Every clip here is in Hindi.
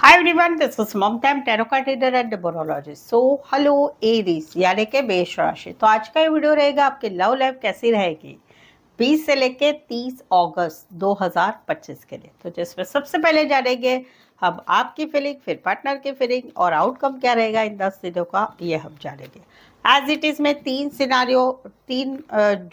Hi everyone, this is Mamta, I'm tarot card reader and numerologist. So, hello Aries यानी कि मेष राशि। तो आज का ये वीडियो रहेगा आपकी लव लाइफ कैसी रहेगी 20 से लेके 30 अगस्त 2025 के लिए। तो जिसमें सबसे पहले जानेंगे हम आपकी फीलिंग, फिर पार्टनर की फीलिंग और आउटकम क्या रहेगा इन 10 दिनों का, ये हम जानेंगे। एज इट इज में तीन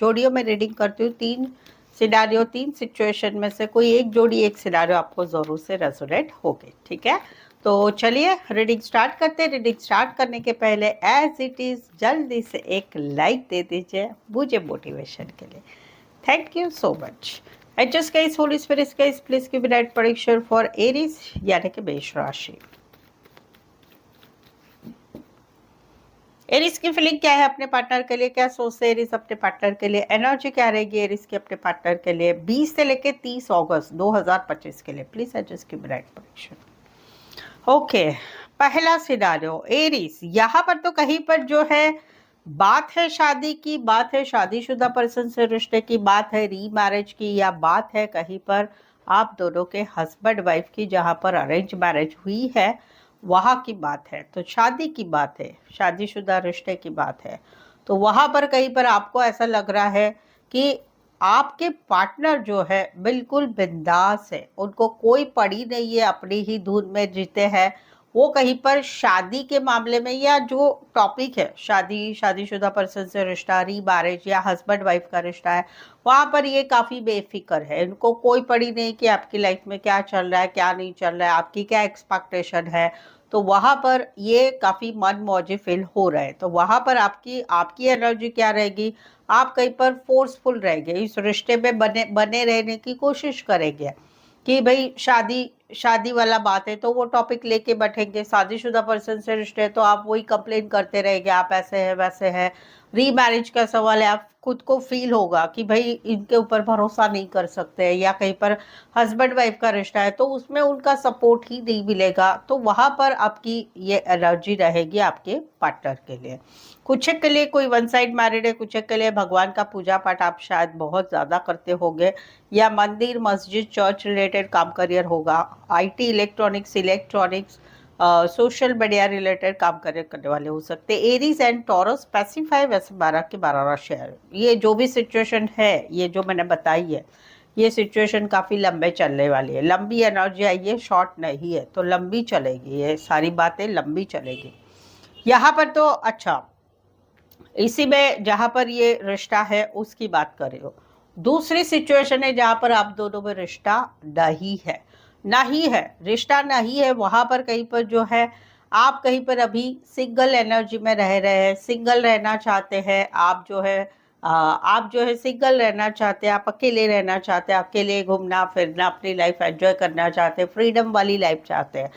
जोड़ियों में रीडिंग करती हूँ। तीन सिचुएशन में से कोई एक जोड़ी, एक सिनारियो आपको जरूर से रेजोनेट होगी। ठीक है, तो चलिए रीडिंग स्टार्ट करते हैं। रीडिंग स्टार्ट करने के पहले एज इट इज जल्दी से एक लाइक दे दीजिए मुझे मोटिवेशन के लिए। Thank you so much. I just guys, Holy Spirit guys, please give me that prediction for Aries यानी कि मेष राशि। एरिस की फीलिंग क्या है अपने पार्टनर के लिए, क्या सोचते हैं एरिस अपने पार्टनर के लिए, एनर्जी क्या रहेगी एरिस की अपने पार्टनर के लिए 20 से लेके 30 अगस्त 2025 के लिए। Please adjust give me right prediction. Okay, पहला सिनारियो एरिस, यहाँ पर तो कहीं पर जो है बात है शादी की, बात है शादीशुदा पर्सन से रिश्ते की, बात है रीमैरिज की, या बात है कहीं पर आप दोनों के हस्बैंड वाइफ की, जहाँ पर अरेंज मैरिज हुई है वहाँ की बात है। तो शादी की बात है, शादीशुदा रिश्ते की बात है। तो वहाँ पर कहीं पर आपको ऐसा लग रहा है कि आपके पार्टनर जो है बिल्कुल बिंदास है, उनको कोई पड़ी नहीं है, अपनी ही धुन में जीते हैं। वो कहीं पर शादी के मामले में, या जो टॉपिक है शादीशुदा पर्सन से रिश्ता, री मैरिज या हस्बैंड वाइफ का रिश्ता है, वहाँ पर ये काफ़ी बेफिक्र है। इनको कोई पड़ी नहीं कि आपकी लाइफ में क्या चल रहा है, क्या नहीं चल रहा है, आपकी क्या एक्सपेक्टेशन है। तो वहाँ पर ये काफ़ी मन मौजी फील हो रहा है। तो वहाँ पर आपकी आपकी एनर्जी क्या रहेगी, आप कहीं पर फोर्सफुल रहेंगे, इस रिश्ते में बने रहने की कोशिश करेंगे कि भाई शादी वाला बात है तो वो टॉपिक लेके बैठेंगे। शादीशुदा पर्सन से रिश्ते तो आप वही कंप्लेन करते रहेंगे, आप ऐसे हैं वैसे हैं। रीमैरिज का सवाल है, आप खुद को फील होगा कि भाई इनके ऊपर भरोसा नहीं कर सकते, या कहीं पर हस्बैंड वाइफ का रिश्ता है तो उसमें उनका सपोर्ट ही नहीं मिलेगा। तो वहाँ पर आपकी ये एनर्जी रहेगी आपके पार्टनर के लिए। कुछ के लिए कोई वन साइड मैरिड है, कुछ के लिए भगवान का पूजा पाठ आप शायद बहुत ज़्यादा करते होंगे, या मंदिर मस्जिद चर्च रिलेटेड काम करियर होगा। IT electronics social media related काम करने वाले हो सकते हैं। एरीज एंड टॉरस स्पेसिफाई वैसे 12 के 12 राशि है। ये जो भी सिचुएशन है, ये जो मैंने बताई है, ये सिचुएशन काफ़ी लंबे चलने वाली है। लंबी एनर्जी आई है, शॉर्ट नहीं है, तो लंबी चलेगी, ये सारी बातें लंबी चलेगी। यहाँ पर तो अच्छा, इसी में जहाँ पर ये रिश्ता है उसकी बात कर रहे हो। दूसरी सिचुएशन है जहाँ पर आप दोनों में रिश्ता नहीं है, रिश्ता नहीं है। वहाँ पर कहीं पर जो है आप कहीं पर अभी सिंगल एनर्जी में रह रहे हैं, सिंगल रहना चाहते हैं। आप जो है सिंगल रहना चाहते हैं, आप अकेले रहना चाहते हैं, अकेले घूमना फिरना, अपनी लाइफ एंजॉय करना चाहते हैं, फ्रीडम वाली लाइफ चाहते हैं।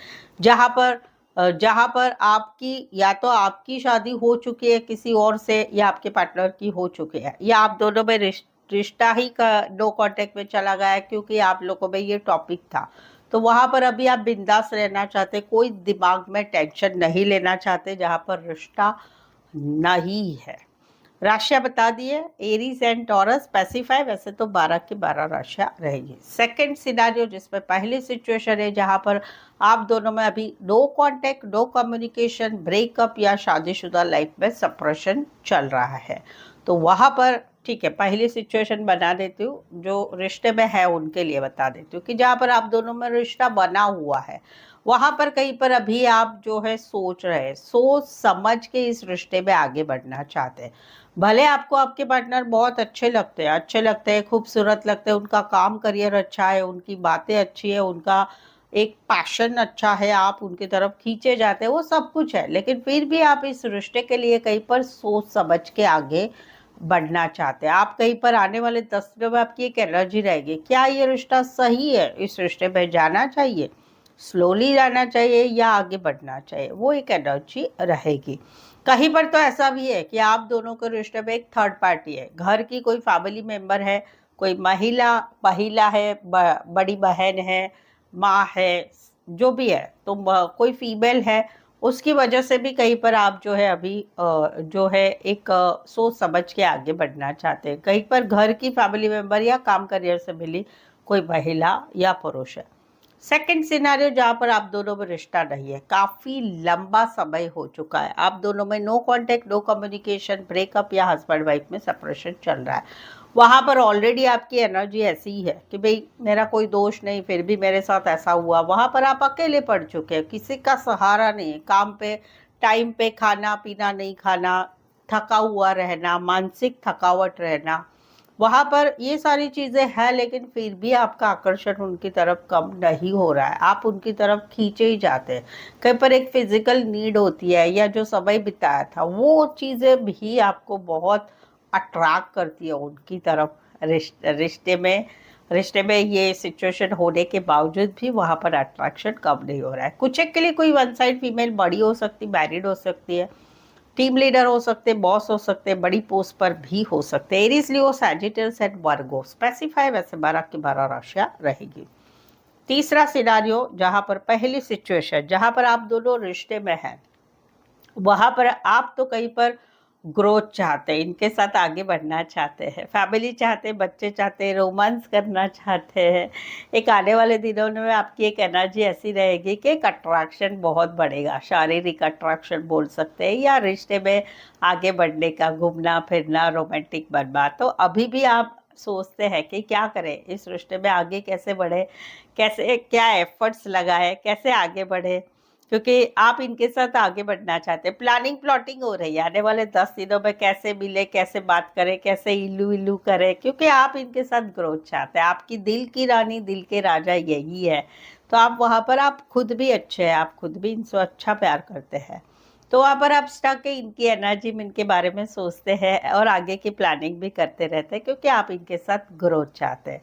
जहाँ पर आपकी या तो आपकी शादी हो चुकी है किसी और से, या आपके पार्टनर की हो चुकी है, या आप दोनों में रिश्ता ही का नो कांटेक्ट में चला गया है क्योंकि आप लोगों में ये टॉपिक था। तो वहाँ पर अभी आप बिंदास रहना चाहते, कोई दिमाग में टेंशन नहीं लेना चाहते, जहाँ पर रिश्ता नहीं है। राशियां बता दिए, एरीज एंड टॉरस स्पेसिफाई वैसे तो 12 की 12 राशियां रहेगी। सेकंड सिनारियो जिसमें पहली सिचुएशन है जहां पर आप दोनों में अभी no contact, no communication, breakup या शादीशुदा लाइफ में सेपरेशन चल रहा है। तो वहां पर ठीक है, पहली सिचुएशन बना देती हूँ, जो रिश्ते में है उनके लिए बता देती हूँ कि जहाँ पर आप दोनों में रिश्ता बना हुआ है, वहां पर कहीं पर अभी आप जो है सोच रहे हैं, सोच समझ के इस रिश्ते में आगे बढ़ना चाहते हैं। भले आपको आपके पार्टनर बहुत अच्छे लगते हैं, खूबसूरत लगते हैं, उनका काम करियर अच्छा है, उनकी बातें अच्छी है, उनका एक पैशन अच्छा है, आप उनकी तरफ खींचे जाते हैं, वो सब कुछ है। लेकिन फिर भी आप इस रिश्ते के लिए कहीं पर सोच समझ के आगे बढ़ना चाहते हैं। आप कहीं पर आने वाले 10 दिनों में आपकी एक एनर्जी रहेगी, क्या ये रिश्ता सही है, इस रिश्ते में जाना चाहिए, स्लोली जाना चाहिए या आगे बढ़ना चाहिए, वो एक एनर्जी रहेगी। कहीं पर तो ऐसा भी है कि आप दोनों के रिश्ते में एक थर्ड पार्टी है, घर की कोई फैमिली मेंबर है, कोई महिला है, बड़ी बहन है, माँ है, जो भी है, तो कोई फीमेल है, उसकी वजह से भी कहीं पर आप जो है अभी जो है एक सोच समझ के आगे बढ़ना चाहते हैं। कहीं पर घर की फैमिली मेंबर या काम करियर से मिली कोई महिला या पुरुष है। सेकंड सिनारियो जहाँ पर आप दोनों में रिश्ता नहीं है, काफी लंबा समय हो चुका है, आप दोनों में no contact, no communication, breakup या हस्बैंड वाइफ में सेपरेशन चल रहा है, वहां पर ऑलरेडी आपकी एनर्जी ऐसी ही है कि भाई मेरा कोई दोष नहीं, फिर भी मेरे साथ ऐसा हुआ। वहां पर आप अकेले पड़ चुके हैं, किसी का सहारा नहीं है, काम पे टाइम पे खाना पीना नहीं खाना, थका हुआ रहना, मानसिक थकावट रहना, वहां पर ये सारी चीजें हैं, लेकिन फिर भी आपका आकर्षण उनकी तरफ कम नहीं हो रहा है, आप उनकी तरफ खींचे ही जाते हैं। कहीं पर एक फिजिकल नीड होती है, या जो समय बिताया था वो चीजें भी आपको बहुत अट्रैक्ट करती है उनकी तरफ। रिश्ते में ये सिचुएशन होने के बावजूद भी वहां पर अट्रैक्शन कम नहीं हो रहा है। कुछ एक के लिए कोई वन साइड फीमेल बड़ी हो सकती, मैरिड हो सकती है, टीम लीडर हो सकते, बॉस हो सकते, बड़ी पोस्ट पर भी हो सकते। Aries, Leo, Sagittarius and Virgo specify वैसे 12 की 12 राशियां रहेगी। तीसरा सिनारियो जहां पर पहली सिचुएशन जहां पर आप दोनों रिश्ते में हैं, वहां पर आप तो कहीं पर ग्रोथ चाहते हैं, इनके साथ आगे बढ़ना चाहते हैं, फैमिली चाहते हैं, बच्चे चाहते हैं, रोमांस करना चाहते हैं। एक आने वाले दिनों में आपकी एक एनर्जी ऐसी रहेगी कि एक अट्रैक्शन बहुत बढ़ेगा, शारीरिक अट्रैक्शन बोल सकते हैं, या रिश्ते में आगे बढ़ने का, घूमना फिरना, रोमांटिक बनना। तो अभी भी आप सोचते हैं कि क्या करें, इस रिश्ते में आगे कैसे बढ़े, कैसे क्या एफर्ट्स लगाए, कैसे आगे बढ़े, क्योंकि आप इनके साथ आगे बढ़ना चाहते हैं। प्लानिंग प्लॉटिंग हो रही है आने वाले 10 दिनों में, कैसे मिले, कैसे बात करें, कैसे इल्लू इल्लू करें, क्योंकि आप इनके साथ ग्रोथ चाहते हैं। आपकी दिल की रानी, दिल के राजा यही है। तो आप वहाँ पर आप खुद भी अच्छे हैं, आप खुद भी इनसे अच्छा प्यार करते हैं। तो वहाँ पर आप स्टक के इनकी एनर्जी में, इनके बारे में सोचते हैं और आगे की प्लानिंग भी करते रहते हैं, क्योंकि आप इनके साथ ग्रोथ चाहते हैं।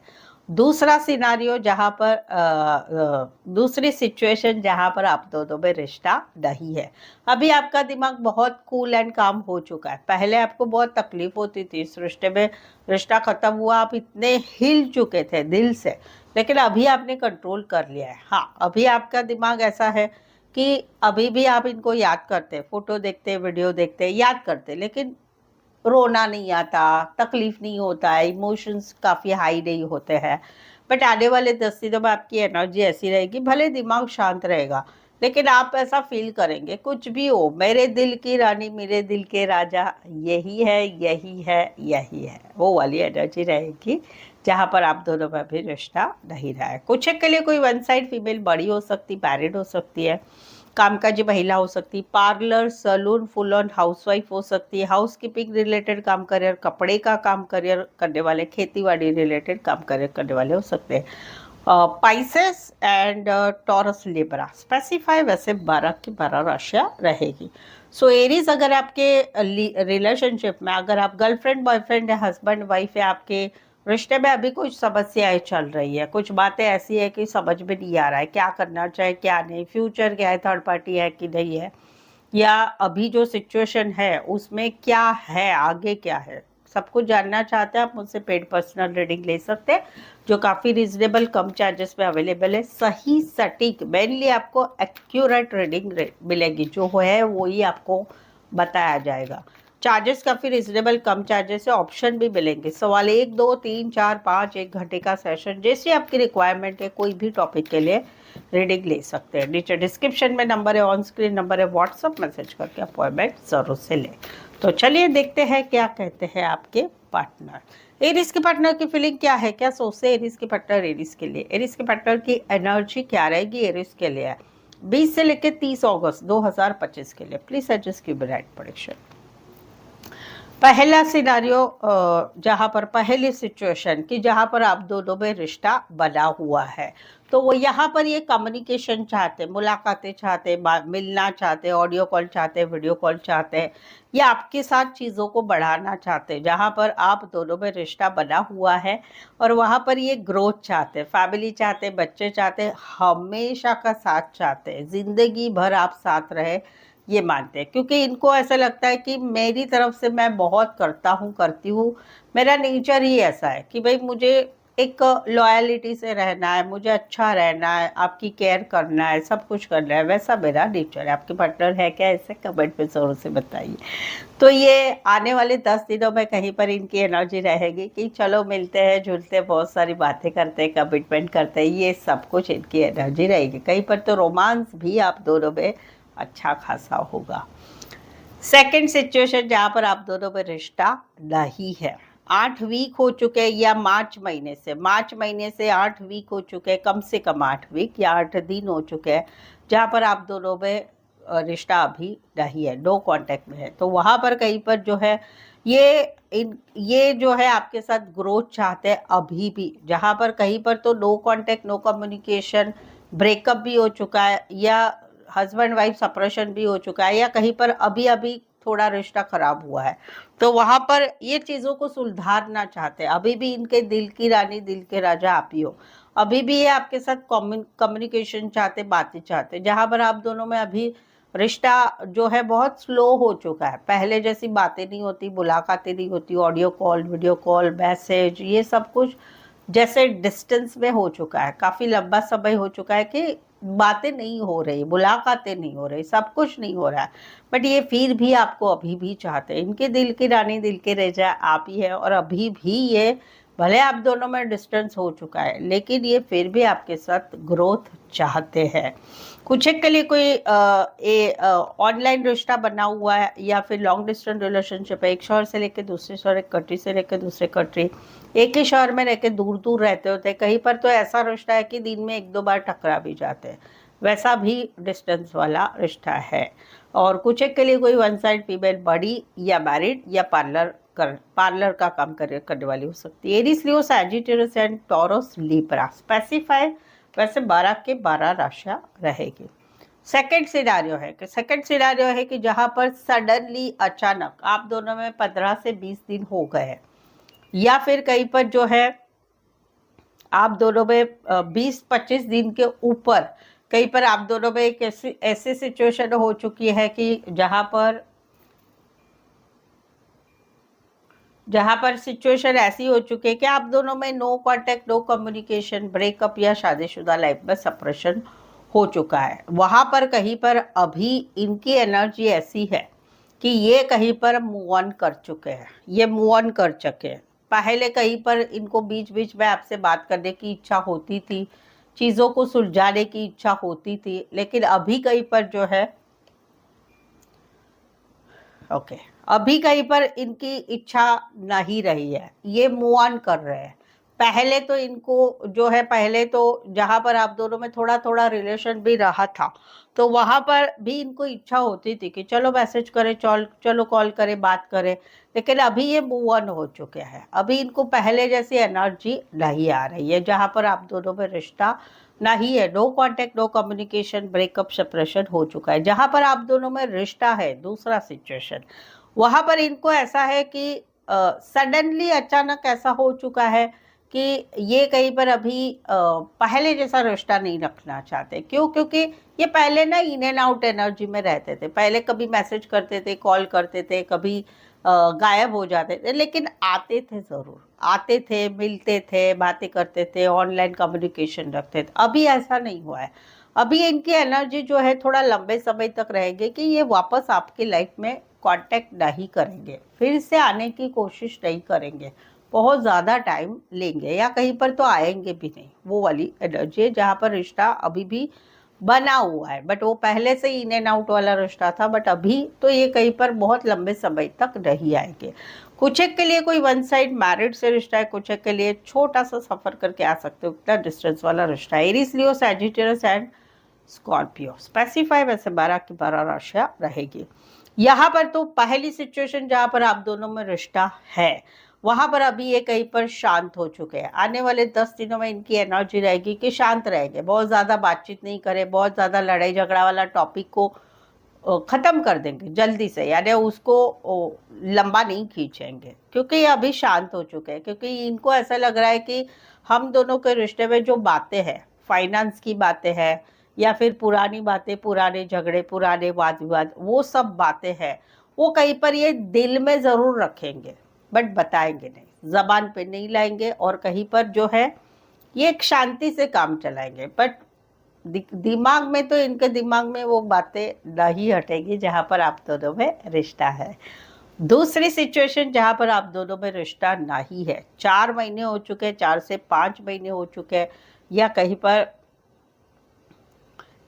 दूसरा सिनारियो जहाँ पर दूसरी सिचुएशन जहाँ पर आप दोनों में रिश्ता नहीं है। अभी आपका दिमाग बहुत कूल एंड काम हो चुका है। पहले आपको बहुत तकलीफ होती थी इस रिश्ते में, रिश्ता खत्म हुआ, आप इतने हिल चुके थे दिल से, लेकिन अभी आपने कंट्रोल कर लिया है। हाँ, अभी आपका दिमाग ऐसा है कि अभी भी आप इनको याद करते, फोटो देखते, वीडियो देखते, याद करते, लेकिन रोना नहीं आता, तकलीफ नहीं होता है, इमोशंस काफ़ी हाई नहीं होते हैं। बट आने वाले 10 दिनों में आपकी एनर्जी ऐसी रहेगी, भले दिमाग शांत रहेगा, लेकिन आप ऐसा फील करेंगे कुछ भी हो, मेरे दिल की रानी, मेरे दिल के राजा यही है, यही है, यही है, वो वाली एनर्जी रहेगी जहाँ पर आप दोनों में भी रिश्ता नहीं रहा है। कुछ एक के लिए कोई वन साइड फीमेल बड़ी हो सकती, मैरिड हो सकती है, कामकाजी महिला हो सकती, parlour, salon, full on housewife हो सकती है, हाउस कीपिंग रिलेटेड काम करियर, कपड़े का काम करियर करने वाले, खेतीबाड़ी रिलेटेड काम करियर करने वाले हो सकते हैं। Pisces and taurus, Libra specify वैसे 12 की 12 राशियाँ रहेगी। सो एरीज, अगर आपके रिलेशनशिप में, अगर आप गर्लफ्रेंड बॉयफ्रेंड है, हस्बैंड वाइफ है, आपके रिश्ते में अभी कुछ समस्याएं चल रही है, कुछ बातें ऐसी है कि समझ में नहीं आ रहा है क्या करना चाहिए क्या नहीं, फ्यूचर क्या है, थर्ड पार्टी है कि नहीं है, या अभी जो सिचुएशन है उसमें क्या है, आगे क्या है, सब कुछ जानना चाहते हैं, आप मुझसे पेड पर्सनल रीडिंग ले सकते हैं, जो काफ़ी रिजनेबल कम चार्जेस में अवेलेबल है। सही सटीक, मेनली आपको एक्यूरेट रीडिंग मिलेगी, जो है वो ही आपको बताया जाएगा। चार्जेस काफ़ी रिजनेबल कम चार्जेस है, ऑप्शन भी मिलेंगे, सवाल 1 2 3 4 5, 1 घंटे का सेशन, जैसी आपकी रिक्वायरमेंट है, कोई भी टॉपिक के लिए रीडिंग ले सकते हैं। नीचे डिस्क्रिप्शन में नंबर है, ऑन स्क्रीन नंबर है, व्हाट्सअप मैसेज करके अपॉइंटमेंट ज़रूर से लें। तो चलिए देखते हैं क्या कहते हैं आपके पार्टनर। एरीज के पार्टनर की फीलिंग क्या है, क्या सोचते हैं एरीज के पार्टनर एरीज के लिए, एरीज के पार्टनर की एनर्जी क्या रहेगी एरीज के लिए 20 से लेकर 30 अगस्त 2025 के लिए। प्लीज एडजस्ट की राइट प्रेडिक्शन। पहला सिनारियो जहाँ पर पहली सिचुएशन कि जहाँ पर आप दोनों में रिश्ता बना हुआ है, तो वो यहाँ पर ये कम्युनिकेशन चाहते, मुलाकातें चाहते, मिलना चाहते, ऑडियो कॉल चाहते, वीडियो कॉल चाहते हैं, या आपके साथ चीज़ों को बढ़ाना चाहते, जहाँ पर आप दोनों में रिश्ता बना हुआ है, और वहाँ पर ये ग्रोथ चाहते, फैमिली चाहते, बच्चे चाहते, हमेशा का साथ चाहते, ज़िंदगी भर आप साथ रहे ये मानते हैं, क्योंकि इनको ऐसा लगता है कि मेरी तरफ से मैं बहुत करता हूँ, करती हूँ, मेरा नेचर ही ऐसा है कि भाई मुझे एक लॉयलिटी से रहना है, मुझे अच्छा रहना है, आपकी केयर करना है, सब कुछ करना है, वैसा मेरा नेचर है। आपके पार्टनर है क्या ऐसे? कमेंट में ज़रूर से बताइए। तो ये आने वाले 10 दिनों में कहीं पर इनकी एनर्जी रहेगी कि चलो मिलते हैं, जुलते हैं, बहुत सारी बातें करते हैं, कमिटमेंट करते हैं, ये सब कुछ इनकी एनर्जी रहेगी। कहीं पर तो रोमांस भी आप दोनों में अच्छा खासा होगा। सेकंड सिचुएशन जहाँ पर आप दोनों में रिश्ता नहीं है, 8 वीक हो चुके हैं, या मार्च महीने से 8 वीक हो चुके हैं, कम से कम 8 वीक या 8 दिन हो चुके हैं, जहाँ पर आप दोनों में रिश्ता अभी नहीं है, नो कांटेक्ट में है। तो वहाँ पर कहीं पर जो है ये जो है आपके साथ ग्रोथ चाहते हैं अभी भी, जहाँ पर कहीं पर तो no contact, no communication, breakup भी हो चुका है, या हस्बैंड वाइफ सेपरेशन भी हो चुका है, या कहीं पर अभी अभी थोड़ा रिश्ता खराब हुआ है। तो वहां पर ये चीजों को सुधारना चाहते हैं। अभी भी इनके दिल की रानी, दिल के राजा आप ही हो। अभी भी ये आपके साथ कम्युनिकेशन चाहते, बातें चाहते, जहां पर आप दोनों में अभी रिश्ता जो है बहुत स्लो हो चुका है। पहले जैसी बातें नहीं होती, मुलाकातें नहीं होती, audio call, video call, message, ये सब कुछ जैसे डिस्टेंस में हो चुका है। काफी लंबा समय हो चुका है कि बातें नहीं हो रही, मुलाकातें नहीं हो रही, सब कुछ नहीं हो रहा है। बट ये फिर भी आपको अभी भी चाहते हैं। इनके दिल की रानी, दिल के राजा आप ही है। और अभी भी ये, भले आप दोनों में डिस्टेंस हो चुका है, लेकिन ये फिर भी आपके साथ ग्रोथ चाहते हैं। कुछ एक के लिए कोई ऑनलाइन रिश्ता बना हुआ है, या फिर लॉन्ग डिस्टेंस रिलेशनशिप है, एक शहर से लेकर दूसरे शहर, एक कंट्री से लेकर दूसरे कंट्री, एक ही शहर में रहकर दूर दूर रहते होते। कहीं पर तो ऐसा रिश्ता है कि दिन में 1-2 बार टकरा भी जाते हैं, वैसा भी डिस्टेंस वाला रिश्ता है। और कुछ एक के लिए कोई वन साइड फीमेल बड़ी या मैरिड या पार्लर का काम करने वाली हो सकती है। Aries, Leo, Sagittarius and taurus, Libra. Specify वैसे 12 के 12 राशियां रहेगी। सेकंड सिनारियो है कि जहां पर सडनली अचानक आप दोनों में 15 से 20 दिन हो गए, या फिर कहीं पर जो है आप दोनों में 20-25 दिन के ऊपर कहीं पर आप दोनों में एक ऐसी सिचुएशन हो चुकी है कि जहां पर सिचुएशन ऐसी हो चुकी है कि आप दोनों में no contact, no communication, breakup या शादीशुदा लाइफ में सेपरेशन हो चुका है। वहां पर कहीं पर अभी इनकी एनर्जी ऐसी है कि ये कहीं पर मूव ऑन कर चुके हैं, ये मूव ऑन कर चुके हैं। पहले कहीं पर इनको बीच बीच में आपसे बात करने की इच्छा होती थी, चीज़ों को सुलझाने की इच्छा होती थी, लेकिन अभी कहीं पर जो है अभी कहीं पर इनकी इच्छा नहीं रही है, ये मूव ऑन कर रहे हैं। पहले तो इनको जो है, पहले तो जहां पर आप दोनों में थोड़ा थोड़ा रिलेशन भी रहा था, तो वहां पर भी इनको इच्छा होती थी कि चलो मैसेज करें, चलो कॉल करें, बात करें। लेकिन अभी ये मूव ऑन हो चुके हैं। अभी इनको पहले जैसी एनर्जी नहीं आ रही है, जहां पर आप दोनों में रिश्ता नहीं है, no contact, no communication, breakup, separation हो चुका है। जहां पर आप दोनों में रिश्ता है, दूसरा सिचुएशन, वहां पर इनको ऐसा है कि सडनली अचानक ऐसा हो चुका है कि ये कहीं पर अभी पहले जैसा रिश्ता नहीं रखना चाहते। क्यों? क्योंकि ये पहले ना इन एंड आउट एनर्जी में रहते थे। पहले कभी मैसेज करते थे, कॉल करते थे, कभी गायब हो जाते थे, लेकिन आते थे ज़रूर, आते थे, मिलते थे, बातें करते थे, ऑनलाइन कम्युनिकेशन रखते थे। अभी ऐसा नहीं हुआ है। अभी इनकी एनर्जी जो है थोड़ा लंबे समय तक रहेगी कि ये वापस आपकी लाइफ में कांटेक्ट नहीं करेंगे, फिर से आने की कोशिश नहीं करेंगे, बहुत ज़्यादा टाइम लेंगे, या कहीं पर तो आएंगे भी नहीं। वो वाली एनर्जी है जहाँ पर रिश्ता अभी भी बना हुआ है, बट वो पहले से ही इन एंड आउट वाला रिश्ता था। बट अभी तो ये कहीं पर बहुत लंबे समय तक नहीं आएंगे। कुछ एक के लिए कोई वन साइड मैरिड से रिश्ता है, कुछ एक के लिए छोटा सा सफर करके आ सकते हो, इतना डिस्टेंस वाला रिश्ता है। Aries, Leo, Sagittarius and Scorpio. Specify वैसे 12 की 12 राशियां रहेगी। यहाँ पर तो पहली सिचुएशन जहाँ पर आप दोनों में रिश्ता है, वहां पर अभी ये कहीं पर शांत हो चुके हैं। आने वाले 10 दिनों में इनकी एनर्जी रहेगी कि शांत रहेंगे, बहुत ज़्यादा बातचीत नहीं करें, बहुत ज़्यादा लड़ाई झगड़ा वाला टॉपिक को ख़त्म कर देंगे जल्दी से, यानी उसको लंबा नहीं खींचेंगे, क्योंकि ये अभी शांत हो चुके हैं। क्योंकि इनको ऐसा लग रहा है कि हम दोनों के रिश्ते में जो बातें हैं, फाइनेंस की बातें हैं, या फिर पुरानी बातें, पुराने झगड़े, पुराने वाद विवाद, वो सब बातें हैं, वो कहीं पर ये दिल में ज़रूर रखेंगे, बट बताएंगे नहीं। जबान पे नहीं लाएंगे और कहीं पर जो है ये एक शांति से काम चलाएंगे। बट दिमाग में तो इनके दिमाग में वो बातें नहीं हटेगी जहाँ पर आप दोनों में रिश्ता है। दूसरी सिचुएशन जहाँ पर आप दोनों में रिश्ता नहीं है, 4 महीने हो चुके, 4 से 5 महीने हो चुके, या कहीं पर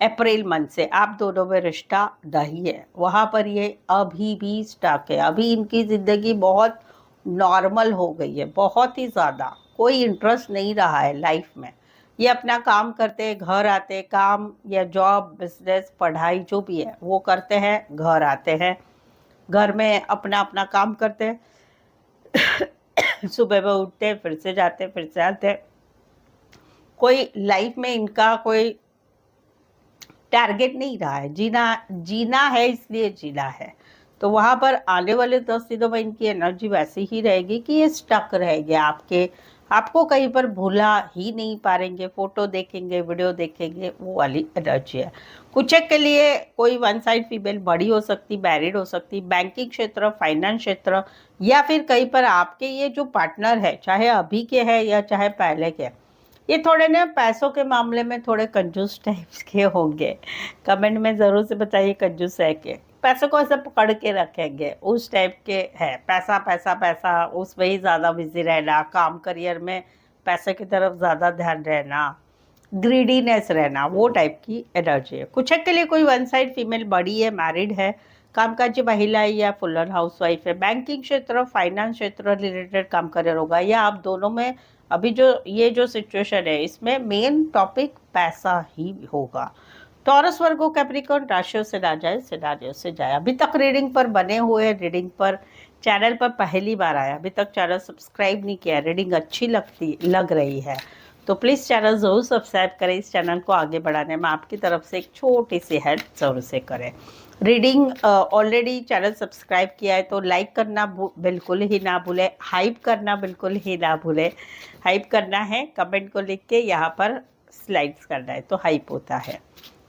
अप्रैल मंथ से आप दोनों में रिश्ता नहीं है, वहाँ पर ये अभी भी स्टक है। अभी इनकी ज़िंदगी बहुत नॉर्मल हो गई है, बहुत ही ज़्यादा कोई इंटरेस्ट नहीं रहा है लाइफ में। ये अपना काम करते हैं, घर आते, काम या जॉब, बिजनेस, पढ़ाई जो भी है वो करते हैं, घर आते हैं, घर में अपना अपना काम करते हैं सुबह में उठते हैं, फिर से जाते, फिर से आते। कोई लाइफ में इनका कोई टारगेट नहीं रहा है, जीना है इसलिए जीना है। तो वहाँ पर आने वाले 10 दिनों में इनकी एनर्जी वैसी ही रहेगी कि ये स्टक रहेंगे आपको कहीं पर भूला ही नहीं पाएंगे। फोटो देखेंगे, वीडियो देखेंगे, वो वाली एनर्जी है। कुछ के लिए कोई वन साइड फीमेल बड़ी हो सकती, मैरिड हो सकती, बैंकिंग क्षेत्र, फाइनेंस क्षेत्र, या फिर कहीं पर आपके ये जो पार्टनर है, चाहे अभी के है या चाहे पहले के, ये थोड़े ना पैसों के मामले में थोड़े कंजूस टाइप्स के होंगे। कमेंट में ज़रूर से बताइए कंजूस है के, पैसों को ऐसे पकड़ के रखेंगे, उस टाइप के है। पैसा पैसा पैसा, उसमें ही ज़्यादा बिजी रहना, काम करियर में पैसे की तरफ ज़्यादा ध्यान रहना, ग्रीडीनेस रहना, वो टाइप की एनर्जी है। कुछ के लिए कोई वन साइड फीमेल बड़ी है, मैरिड है, कामकाजी महिला है या फुल ऑन हाउसवाइफ है, बैंकिंग क्षेत्र, फाइनेंस क्षेत्र रिलेटेड काम करियर होगा, या आप दोनों में अभी ये जो सिचुएशन है इसमें मेन टॉपिक पैसा ही होगा। टॉरस, वर्गो, कैप्रिकॉर्न राशियों से ना जाए, सिनारियों से जाए। अभी तक रीडिंग पर बने हुए, रीडिंग पर चैनल पर पहली बार आया, अभी तक चैनल सब्सक्राइब नहीं किया, रीडिंग अच्छी लग रही है तो प्लीज़ चैनल ज़रूर सब्सक्राइब करें। इस चैनल को आगे बढ़ाने में आपकी तरफ से एक छोटी सी हेल्प ज़रूर से करें। रीडिंग ऑलरेडी चैनल सब्सक्राइब किया है तो लाइक करना बिल्कुल ही ना भूलें, हाइप करना बिल्कुल ही ना भूलें। हाइप करना है, कमेंट को लिख के यहाँ पर स्लाइड्स करना है तो हाइप होता है,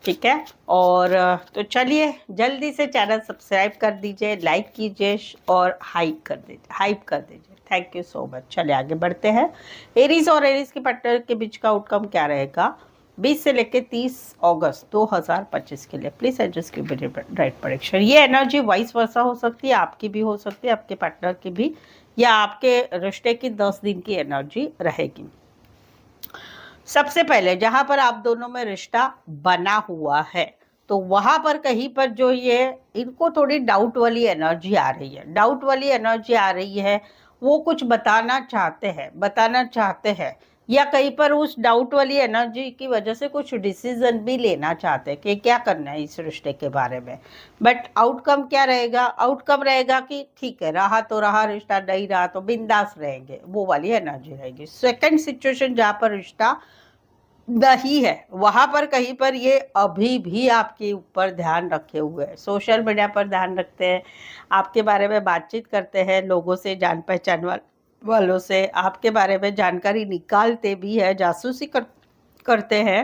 ठीक है। और तो चलिए जल्दी से चैनल सब्सक्राइब कर दीजिए, लाइक कीजिए और हाइप कर दीजिए। Thank you so much. चलिए आगे बढ़ते हैं। एरीज और एरीज के पार्टनर के बीच का आउटकम क्या रहेगा 20 से लेकर 30 अगस्त 2025 के लिए। प्लीज एडजस्ट की राइट प्रेडिक्शन। ये एनर्जी वाइस वर्सा हो सकती है, आपकी भी हो सकती है, आपके पार्टनर की भी, या आपके रिश्ते की 10 दिन की एनर्जी रहेगी। सबसे पहले जहां पर आप दोनों में रिश्ता बना हुआ है तो वहां पर कहीं पर जो ये इनको थोड़ी डाउट वाली एनर्जी आ रही है, डाउट वाली एनर्जी आ रही है। वो कुछ बताना चाहते हैं या कहीं पर उस डाउट वाली एनर्जी की वजह से कुछ डिसीजन भी लेना चाहते हैं कि क्या करना है इस रिश्ते के बारे में। बट आउटकम क्या रहेगा? आउटकम रहेगा कि ठीक है, रहा तो रहा रिश्ता, नहीं रहा तो बिंदास रहेंगे, वो वाली एनर्जी रहेगी। सेकंड सिचुएशन जहाँ पर रिश्ता नहीं है वहां पर कहीं पर ये अभी भी आपके ऊपर ध्यान रखे हुए हैं, सोशल मीडिया पर ध्यान रखते हैं, आपके बारे में बातचीत करते हैं, लोगों से, जान पहचान वालों से आपके बारे में जानकारी निकालते भी है, जासूसी करते हैं।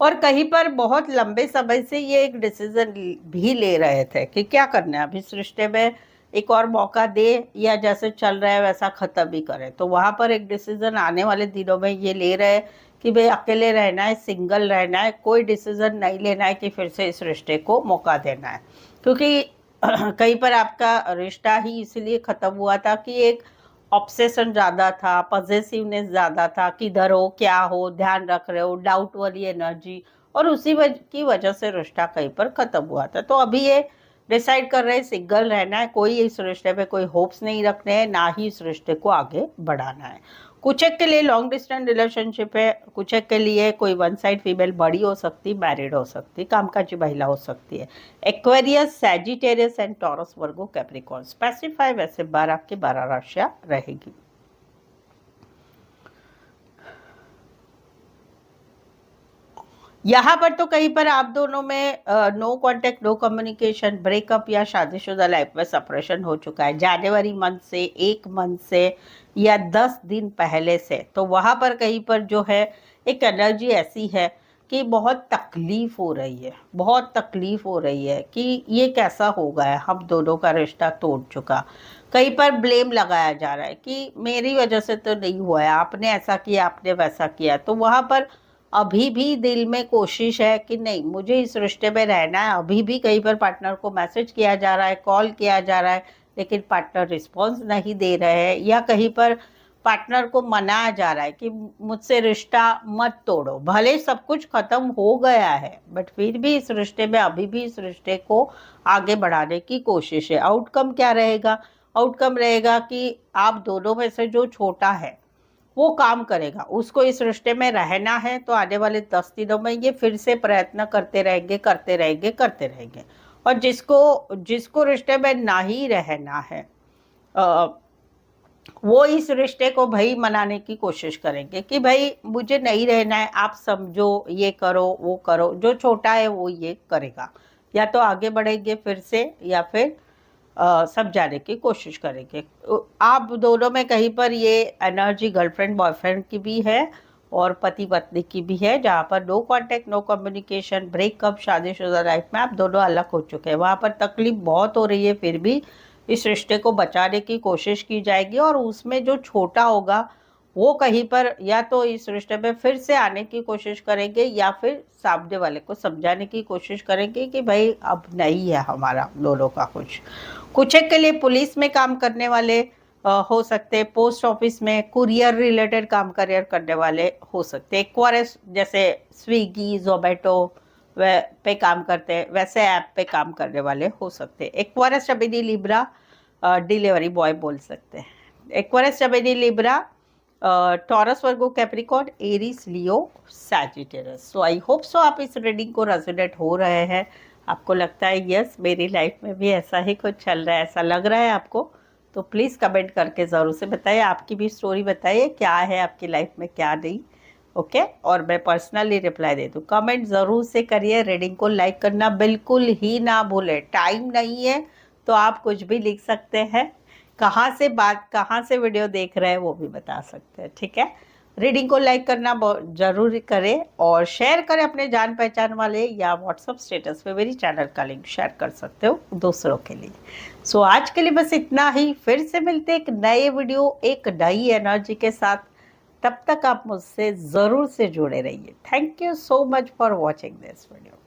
और कहीं पर बहुत लंबे समय से ये एक डिसीजन भी ले रहे थे कि क्या करना है, अब इस रिश्ते में एक और मौका दे या जैसे चल रहा है वैसा ख़त्म भी करें। तो वहाँ पर एक डिसीजन आने वाले दिनों में ये ले रहे हैं कि भाई अकेले रहना है, सिंगल रहना है, कोई डिसीजन नहीं लेना है कि फिर से इस रिश्ते को मौका देना है। क्योंकि कहीं पर आपका रिश्ता ही इसलिए ख़त्म हुआ था कि एक ऑब्सेशन ज़्यादा था, पॉजिटिवनेस ज़्यादा था, किधर हो, क्या हो, ध्यान रख रहे हो, डाउट वाली एनर्जी, और उसी की वजह से रिश्ता कहीं पर ख़त्म हुआ था। तो अभी ये डिसाइड कर रहे हैं सिंगल रहना है, कोई इस रिश्ते पे कोई होप्स नहीं रखने हैं, ना ही इस रिश्ते को आगे बढ़ाना है। कुछ एक के लिए लॉन्ग डिस्टेंस रिलेशनशिप है, कुछ एक के लिए कोई वन साइड फीमेल बड़ी हो सकती, मैरिड हो सकती, कामकाजी महिला हो सकती है। Aquarius, Sagittarius and taurus, Virgo, Capricorn. Specify वैसे 12 की 12 राशियां रहेगी। यहाँ पर तो कहीं पर आप दोनों में no contact, no communication, breakup या शादीशुदा लाइफ में सेपरेशन हो चुका है जनवरी मंथ से, 1 मंथ से या 10 दिन पहले से। तो वहाँ पर कहीं पर जो है एक एनर्जी ऐसी है कि बहुत तकलीफ हो रही है, बहुत तकलीफ हो रही है कि ये कैसा हो गया, हम दोनों का रिश्ता तोड़ चुका। कहीं पर ब्लेम लगाया जा रहा है कि मेरी वजह से तो नहीं हुआ है, आपने ऐसा किया, आपने वैसा किया। तो वहाँ पर अभी भी दिल में कोशिश है कि नहीं, मुझे इस रिश्ते में रहना है। अभी भी कहीं पर पार्टनर को मैसेज किया जा रहा है, कॉल किया जा रहा है, लेकिन पार्टनर रिस्पॉन्स नहीं दे रहे हैं, या कहीं पर पार्टनर को मनाया जा रहा है कि मुझसे रिश्ता मत तोड़ो। भले सब कुछ खत्म हो गया है, बट फिर भी इस रिश्ते में अभी भी इस रिश्ते को आगे बढ़ाने की कोशिश है। आउटकम क्या रहेगा? आउटकम रहेगा कि आप दोनों में से जो छोटा है वो काम करेगा, उसको इस रिश्ते में रहना है, तो आने वाले 10 दिनों में ये फिर से प्रयत्न करते रहेंगे, करते रहेंगे, करते रहेंगे। और जिसको जिसको रिश्ते में ना ही रहना है, वो इस रिश्ते को भाई मनाने की कोशिश करेंगे कि भाई मुझे नहीं रहना है, आप समझो, ये करो, वो करो। जो छोटा है वो ये करेगा, या तो आगे बढ़ेंगे फिर से, या फिर समझाने की कोशिश करेंगे। आप दोनों में कहीं पर ये एनर्जी गर्लफ्रेंड बॉयफ्रेंड की भी है और पति पत्नी की भी है, जहाँ पर no contact, no communication, breakup, शादीशुदा लाइफ में आप दोनों अलग हो चुके हैं। वहाँ पर तकलीफ बहुत हो रही है, फिर भी इस रिश्ते को बचाने की कोशिश की जाएगी। और उसमें जो छोटा होगा वो कहीं पर या तो इस रिश्ते में फिर से आने की कोशिश करेंगे, या फिर सामने वाले को समझाने की कोशिश करेंगे कि भाई अब नहीं है हमारा दोनों का कुछ। कुछ एक के लिए पुलिस में काम करने वाले हो सकते हैं, पोस्ट ऑफिस में कुरियर रिलेटेड काम करियर करने वाले हो सकते हैं, एक्वायर्स जैसे स्विगी, जोमेटो पे काम करते हैं, वैसे ऐप पे काम करने वाले हो सकते हैं। एक्वायर्स जमीनी लिब्रा डिलीवरी बॉय बोल सकते हैं। एक्वायर्स जमीनी Libra taurus, Virgo, Capricorn, Aries, Leo, Sagittarius. So I hope so आप इस रीडिंग को रेजोनेट हो रहे हैं। आपको लगता है यस मेरी लाइफ में भी ऐसा ही कुछ चल रहा है, ऐसा लग रहा है आपको, तो प्लीज़ कमेंट करके ज़रूर से बताइए। आपकी भी स्टोरी बताइए, क्या है आपकी लाइफ में, क्या नहीं। ओके, और मैं पर्सनली रिप्लाई दे दूँ। कमेंट ज़रूर से करिए। रीडिंग को लाइक करना बिल्कुल ही ना भूलें। टाइम नहीं है तो आप कुछ भी लिख सकते हैं, कहाँ से वीडियो देख रहे हैं वो भी बता सकते हैं, ठीक है। रीडिंग को लाइक करना जरूर करें और शेयर करें अपने जान पहचान वाले, या व्हाट्सअप स्टेटस पे मेरी चैनल का लिंक शेयर कर सकते हो दूसरों के लिए। सो आज के लिए बस इतना ही। फिर से मिलते एक नए वीडियो, एक नई एनर्जी के साथ। तब तक आप मुझसे ज़रूर से जुड़े रहिए। Thank you so much for watching this video.